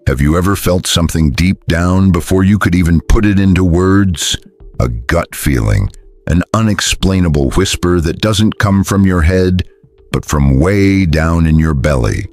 Have you ever felt something deep down before you could even put it into words? A gut feeling, an unexplainable whisper that doesn't come from your head, but from way down in your belly.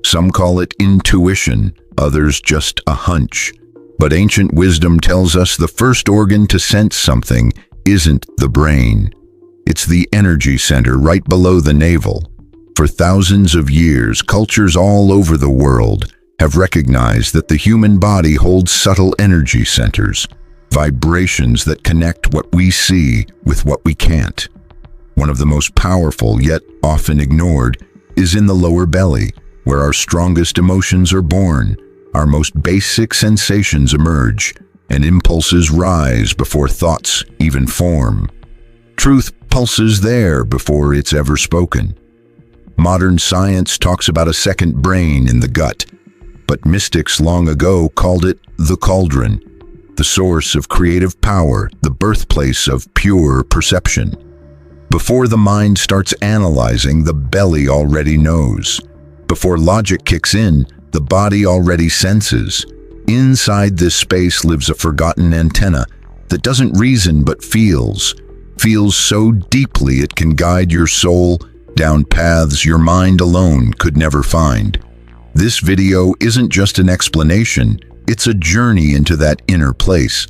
Some call it intuition, others just a hunch. But ancient wisdom tells us the first organ to sense something isn't the brain. It's the energy center right below the navel. For thousands of years, cultures all over the world have recognized that the human body holds subtle energy centers, vibrations that connect what we see with what we can't. One of the most powerful, yet often ignored, is in the lower belly, where our strongest emotions are born, our most basic sensations emerge, and impulses rise before thoughts even form. Truth pulses there before it's ever spoken. Modern science talks about a second brain in the gut, but mystics long ago called it the cauldron, the source of creative power, the birthplace of pure perception. Before the mind starts analyzing, the belly already knows. Before logic kicks in, the body already senses. Inside this space lives a forgotten antenna that doesn't reason but feels so deeply it can guide your soul down paths your mind alone could never find. This video isn't just an explanation, it's a journey into that inner place.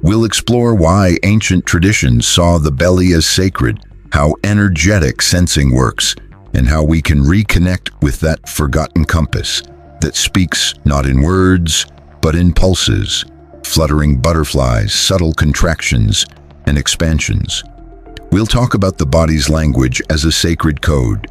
We'll explore why ancient traditions saw the belly as sacred, how energetic sensing works, and how we can reconnect with that forgotten compass that speaks not in words, but in pulses, fluttering butterflies, subtle contractions, and expansions. We'll talk about the body's language as a sacred code,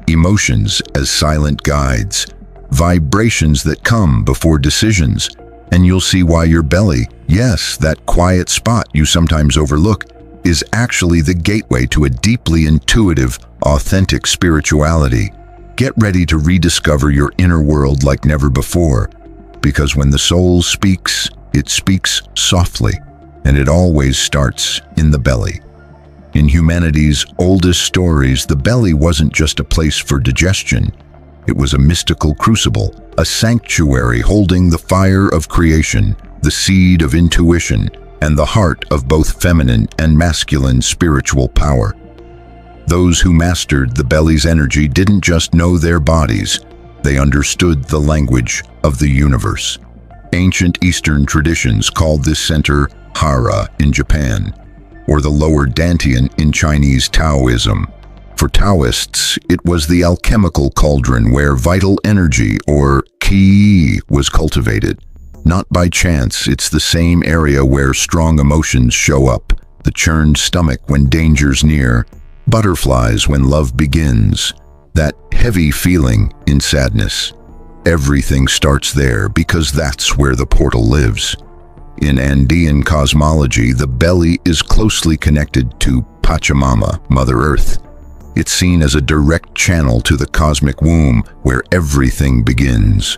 emotions as silent guides, vibrations that come before decisions, and you'll see why your belly, yes, that quiet spot you sometimes overlook, is actually the gateway to a deeply intuitive, authentic spirituality. Get ready to rediscover your inner world like never before, because when the soul speaks, it speaks softly, and it always starts in the belly. In humanity's oldest stories, the belly wasn't just a place for digestion. It was a mystical crucible, a sanctuary holding the fire of creation, the seed of intuition, and the heart of both feminine and masculine spiritual power. Those who mastered the belly's energy didn't just know their bodies, they understood the language of the universe. Ancient Eastern traditions called this center hara in Japan, or the lower dantian in Chinese Taoism. For Taoists, it was the alchemical cauldron where vital energy, or qi, was cultivated. Not by chance, it's the same area where strong emotions show up, the churned stomach when danger's near, butterflies when love begins, that heavy feeling in sadness. Everything starts there because that's where the portal lives. In Andean cosmology, the belly is closely connected to Pachamama, Mother Earth. It's seen as a direct channel to the cosmic womb where everything begins.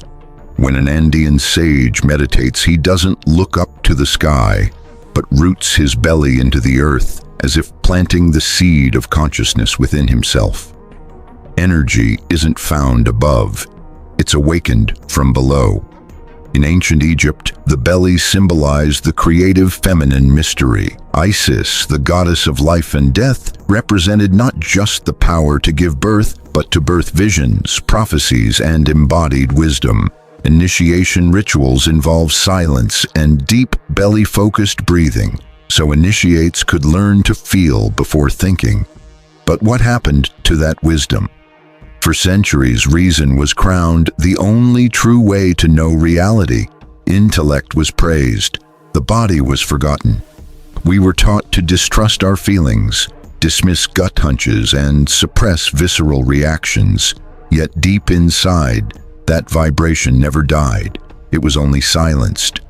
When an Andean sage meditates, he doesn't look up to the sky, but roots his belly into the earth, as if planting the seed of consciousness within himself. Energy isn't found above, it's awakened from below. In ancient Egypt, the belly symbolized the creative feminine mystery. Isis, the goddess of life and death, represented not just the power to give birth, but to birth visions, prophecies, and embodied wisdom. Initiation rituals involve silence and deep belly-focused breathing, so initiates could learn to feel before thinking. But what happened to that wisdom? For centuries, reason was crowned the only true way to know reality. Intellect was praised. The body was forgotten. We were taught to distrust our feelings, dismiss gut hunches, and suppress visceral reactions. Yet deep inside, that vibration never died. It was only silenced.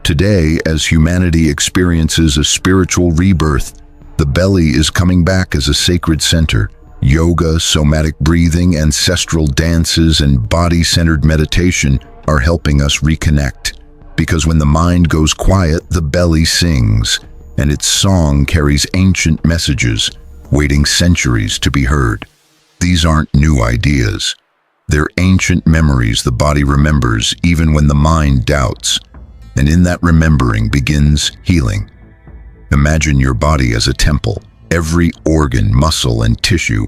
Today, as humanity experiences a spiritual rebirth, the belly is coming back as a sacred center. Yoga, somatic breathing, ancestral dances, and body-centered meditation are helping us reconnect. Because when the mind goes quiet, the belly sings, and its song carries ancient messages, waiting centuries to be heard. These aren't new ideas. They're ancient memories the body remembers even when the mind doubts. And in that remembering begins healing. Imagine your body as a temple, every organ, muscle, and tissue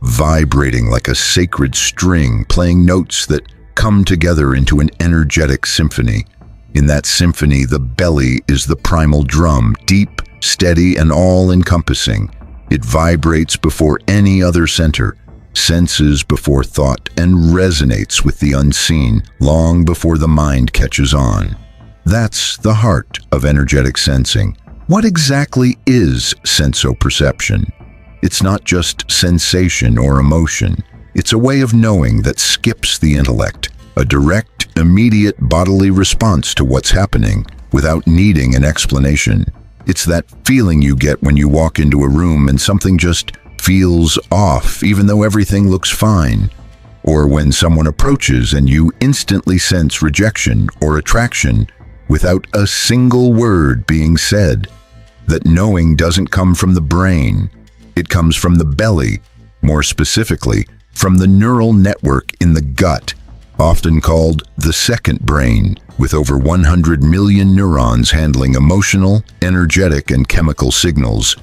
vibrating like a sacred string, playing notes that come together into an energetic symphony. In that symphony, the belly is the primal drum, deep, steady, and all-encompassing. It vibrates before any other center, senses before thought, and resonates with the unseen long before the mind catches on. That's the heart of energetic sensing. What exactly is sensoperception? It's not just sensation or emotion. It's a way of knowing that skips the intellect, a direct, immediate bodily response to what's happening without needing an explanation. It's that feeling you get when you walk into a room and something just feels off, even though everything looks fine. Or when someone approaches and you instantly sense rejection or attraction without a single word being said. That knowing doesn't come from the brain. It comes from the belly, more specifically, from the neural network in the gut, often called the second brain, with over 100 million neurons handling emotional, energetic, and chemical signals.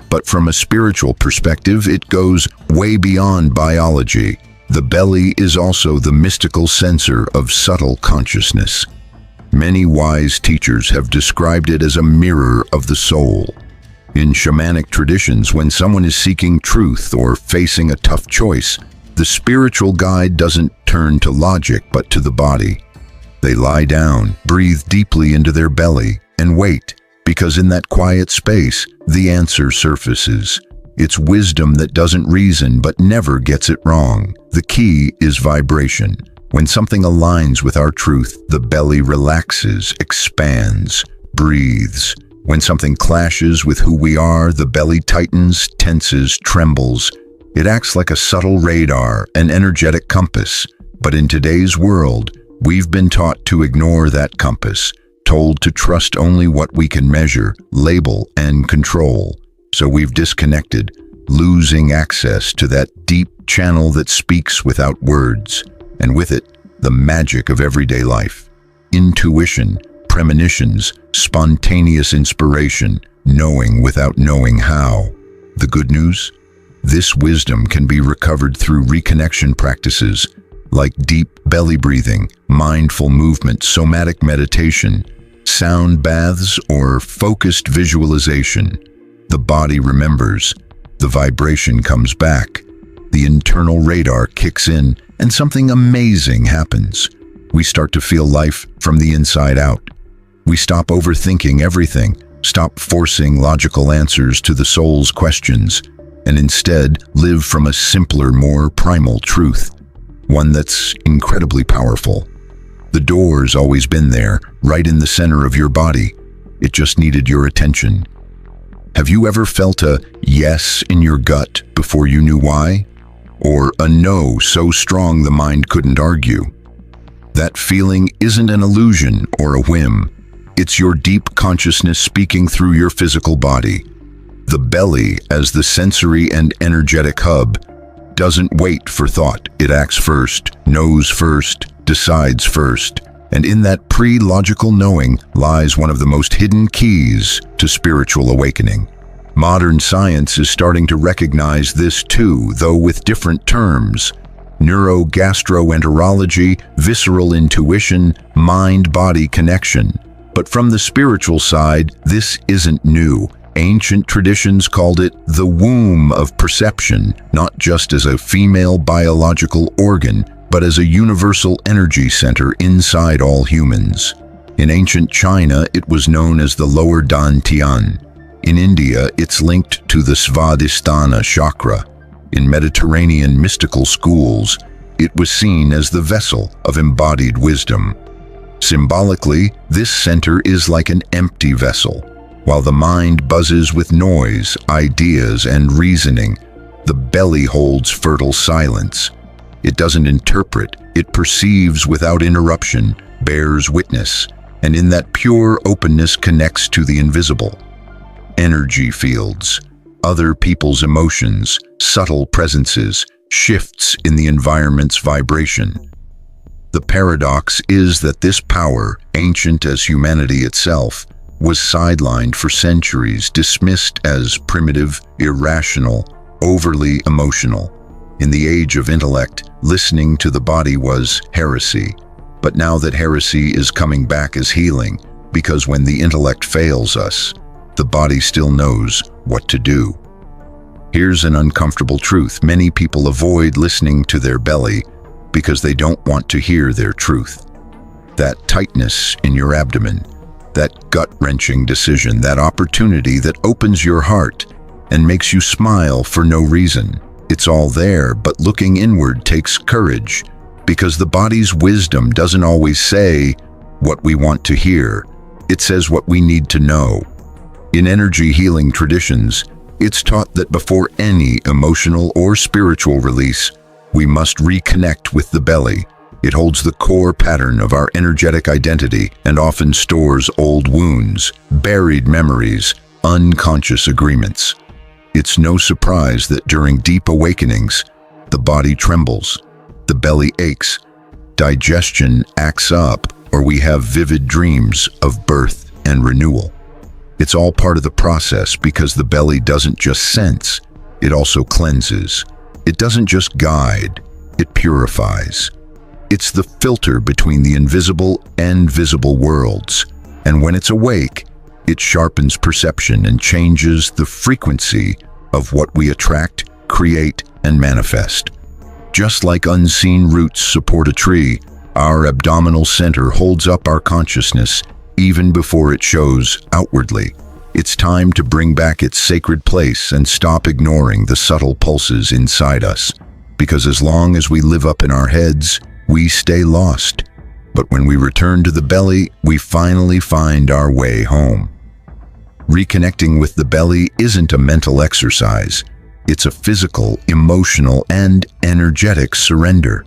But from a spiritual perspective, it goes way beyond biology. The belly is also the mystical censor of subtle consciousness. Many wise teachers have described it as a mirror of the soul. In shamanic traditions, when someone is seeking truth or facing a tough choice, the spiritual guide doesn't turn to logic but to the body. They lie down, breathe deeply into their belly, and wait, because in that quiet space, the answer surfaces. It's wisdom that doesn't reason but never gets it wrong. The key is vibration. When something aligns with our truth, the belly relaxes, expands, breathes. When something clashes with who we are, the belly tightens, tenses, trembles. It acts like a subtle radar, an energetic compass. But in today's world, we've been taught to ignore that compass, told to trust only what we can measure, label, and control. So we've disconnected, losing access to that deep channel that speaks without words, and with it, the magic of everyday life. Intuition, premonitions, spontaneous inspiration, knowing without knowing how. The good news? This wisdom can be recovered through reconnection practices like deep belly breathing, mindful movement, somatic meditation, sound baths, or focused visualization. The body remembers, the vibration comes back, the internal radar kicks in, and something amazing happens. We start to feel life from the inside out. We stop overthinking everything, stop forcing logical answers to the soul's questions, and instead live from a simpler, more primal truth, one that's incredibly powerful. The door's always been there, right in the center of your body. It just needed your attention. Have you ever felt a yes in your gut before you knew why? Or a no so strong the mind couldn't argue? That feeling isn't an illusion or a whim. It's your deep consciousness speaking through your physical body. The belly, as the sensory and energetic hub, doesn't wait for thought. It acts first, knows first, decides first. And in that pre-logical knowing lies one of the most hidden keys to spiritual awakening. Modern science is starting to recognize this too, though with different terms. Neurogastroenterology, visceral intuition, mind-body connection. But from the spiritual side, this isn't new. Ancient traditions called it the womb of perception, not just as a female biological organ, but as a universal energy center inside all humans. In ancient China, it was known as the lower dantian. In India, it's linked to the svadhisthana chakra. In Mediterranean mystical schools, it was seen as the vessel of embodied wisdom. Symbolically, this center is like an empty vessel. While the mind buzzes with noise, ideas, and reasoning, the belly holds fertile silence. It doesn't interpret, it perceives without interruption, bears witness, and in that pure openness connects to the invisible. Energy fields, other people's emotions, subtle presences, shifts in the environment's vibration. The paradox is that this power, ancient as humanity itself, was sidelined for centuries, dismissed as primitive, irrational, overly emotional. In the age of intellect, listening to the body was heresy. But now that heresy is coming back as healing, because when the intellect fails us, the body still knows what to do. Here's an uncomfortable truth. Many people avoid listening to their belly because they don't want to hear their truth. That tightness in your abdomen, that gut-wrenching decision, that opportunity that opens your heart and makes you smile for no reason. It's all there, but looking inward takes courage, because the body's wisdom doesn't always say what we want to hear. It says what we need to know. In energy healing traditions, it's taught that before any emotional or spiritual release, we must reconnect with the belly. It holds the core pattern of our energetic identity and often stores old wounds, buried memories, unconscious agreements. It's no surprise that during deep awakenings, the body trembles, the belly aches, digestion acts up, or we have vivid dreams of birth and renewal. It's all part of the process, because the belly doesn't just sense, it also cleanses. It doesn't just guide, it purifies. It's the filter between the invisible and visible worlds, and when it's awake, it sharpens perception and changes the frequency of what we attract, create, and manifest. Just like unseen roots support a tree, our abdominal center holds up our consciousness even before it shows outwardly. It's time to bring back its sacred place and stop ignoring the subtle pulses inside us, because as long as we live up in our heads, we stay lost. But when we return to the belly, we finally find our way home. Reconnecting with the belly isn't a mental exercise. It's a physical, emotional, and energetic surrender.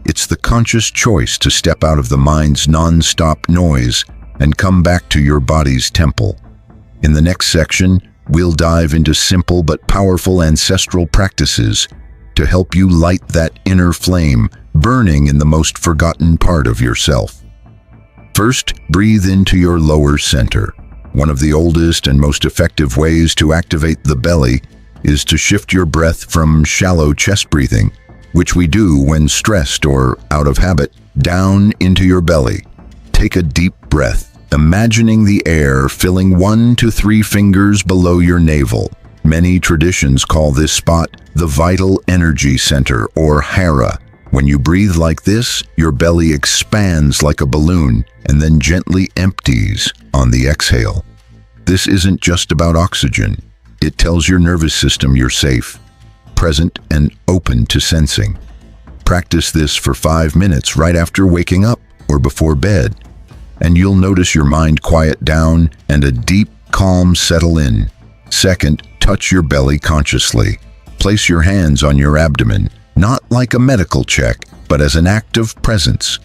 It's the conscious choice to step out of the mind's non-stop noise and come back to your body's temple. In the next section, we'll dive into simple but powerful ancestral practices to help you light that inner flame burning in the most forgotten part of yourself. First, breathe into your lower center. One of the oldest and most effective ways to activate the belly is to shift your breath from shallow chest breathing, which we do when stressed or out of habit, down into your belly. Take a deep breath, imagining the air filling 1 to 3 fingers below your navel. Many traditions call this spot the vital energy center, or hara. When you breathe like this, your belly expands like a balloon and then gently empties on the exhale. This isn't just about oxygen. It tells your nervous system you're safe, present, and open to sensing. Practice this for 5 minutes right after waking up or before bed, and you'll notice your mind quiet down and a deep calm settle in. Second, touch your belly consciously. Place your hands on your abdomen, not like a medical check, but as an act of presence.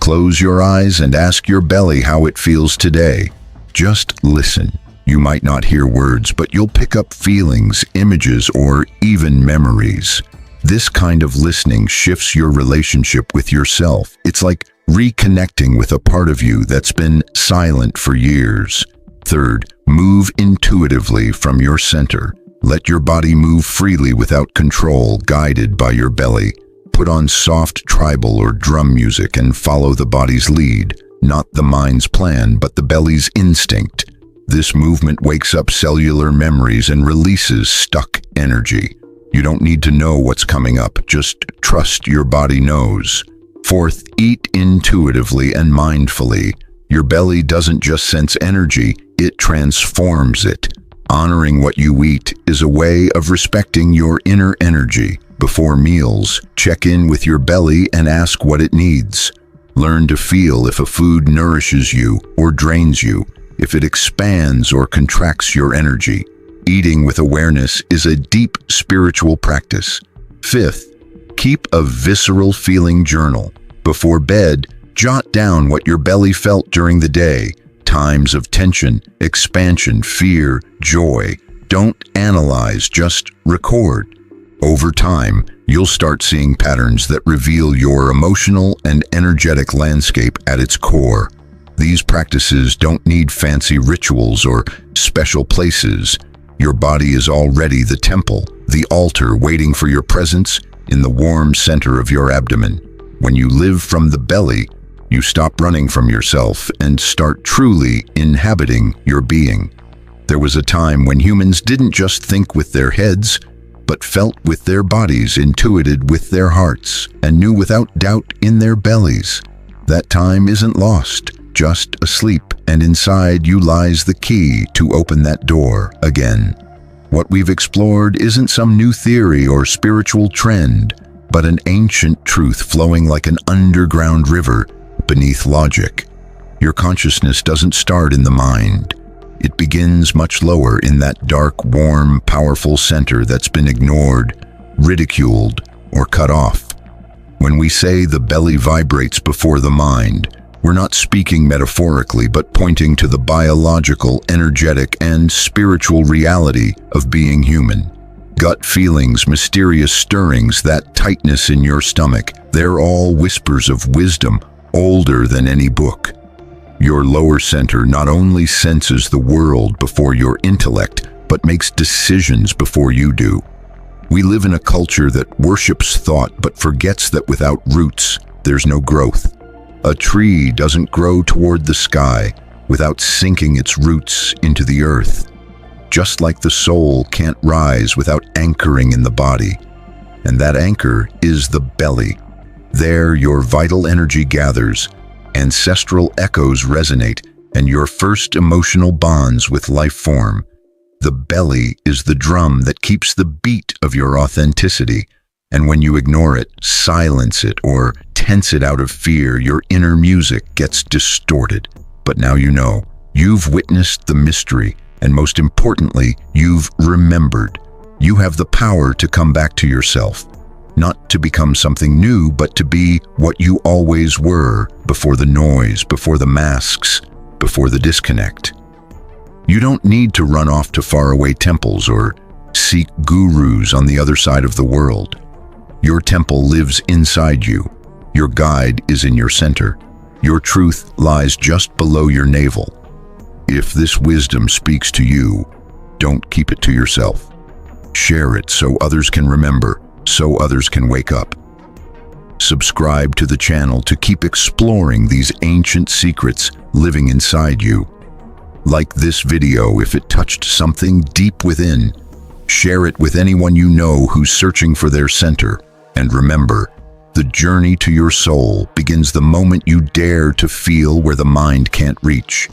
Close your eyes and ask your belly how it feels today. Just listen. You might not hear words, but you'll pick up feelings, images, or even memories. This kind of listening shifts your relationship with yourself. It's like reconnecting with a part of you that's been silent for years. Third, move intuitively from your center. Let your body move freely without control, guided by your belly. Put on soft tribal or drum music and follow the body's lead, not the mind's plan, but the belly's instinct. This movement wakes up cellular memories and releases stuck energy. You don't need to know what's coming up, just trust your body knows. Fourth, eat intuitively and mindfully. Your belly doesn't just sense energy, it transforms it. Honoring what you eat is a way of respecting your inner energy. Before meals, check in with your belly and ask what it needs. Learn to feel if a food nourishes you or drains you, if it expands or contracts your energy. Eating with awareness is a deep spiritual practice. Fifth, keep a visceral feeling journal. Before bed, jot down what your belly felt during the day. Times of tension, expansion, fear, joy. Don't analyze, just record. Over time, you'll start seeing patterns that reveal your emotional and energetic landscape at its core. These practices don't need fancy rituals or special places. Your body is already the temple, the altar waiting for your presence in the warm center of your abdomen. When you live from the belly, you stop running from yourself and start truly inhabiting your being. There was a time when humans didn't just think with their heads, but felt with their bodies, intuited with their hearts, and knew without doubt in their bellies. That time isn't lost, just asleep, and inside you lies the key to open that door again. What we've explored isn't some new theory or spiritual trend, but an ancient truth flowing like an underground river beneath logic. Your consciousness doesn't start in the mind. It begins much lower in that dark, warm, powerful center that's been ignored, ridiculed, or cut off. When we say the belly vibrates before the mind, we're not speaking metaphorically, but pointing to the biological, energetic, and spiritual reality of being human. Gut feelings, mysterious stirrings, that tightness in your stomach, they're all whispers of wisdom, older than any book. Your lower center not only senses the world before your intellect, but makes decisions before you do. We live in a culture that worships thought but forgets that without roots, there's no growth. A tree doesn't grow toward the sky without sinking its roots into the earth. Just like the soul can't rise without anchoring in the body. And that anchor is the belly. There your vital energy gathers, ancestral echoes resonate, and your first emotional bonds with life form. The belly is the drum that keeps the beat of your authenticity, and when you ignore it, silence it, or tense it out of fear, your inner music gets distorted. But now you know. You've witnessed the mystery, and most importantly, you've remembered. You have the power to come back to yourself. Not to become something new, but to be what you always were, before the noise, before the masks, before the disconnect. You don't need to run off to faraway temples or seek gurus on the other side of the world. Your temple lives inside you. Your guide is in your center. Your truth lies just below your navel. If this wisdom speaks to you, don't keep it to yourself. Share it so others can remember, so others can wake up. Subscribe to the channel to keep exploring these ancient secrets living inside you. Like this video if it touched something deep within. Share it with anyone you know who's searching for their center. And remember, the journey to your soul begins the moment you dare to feel where the mind can't reach.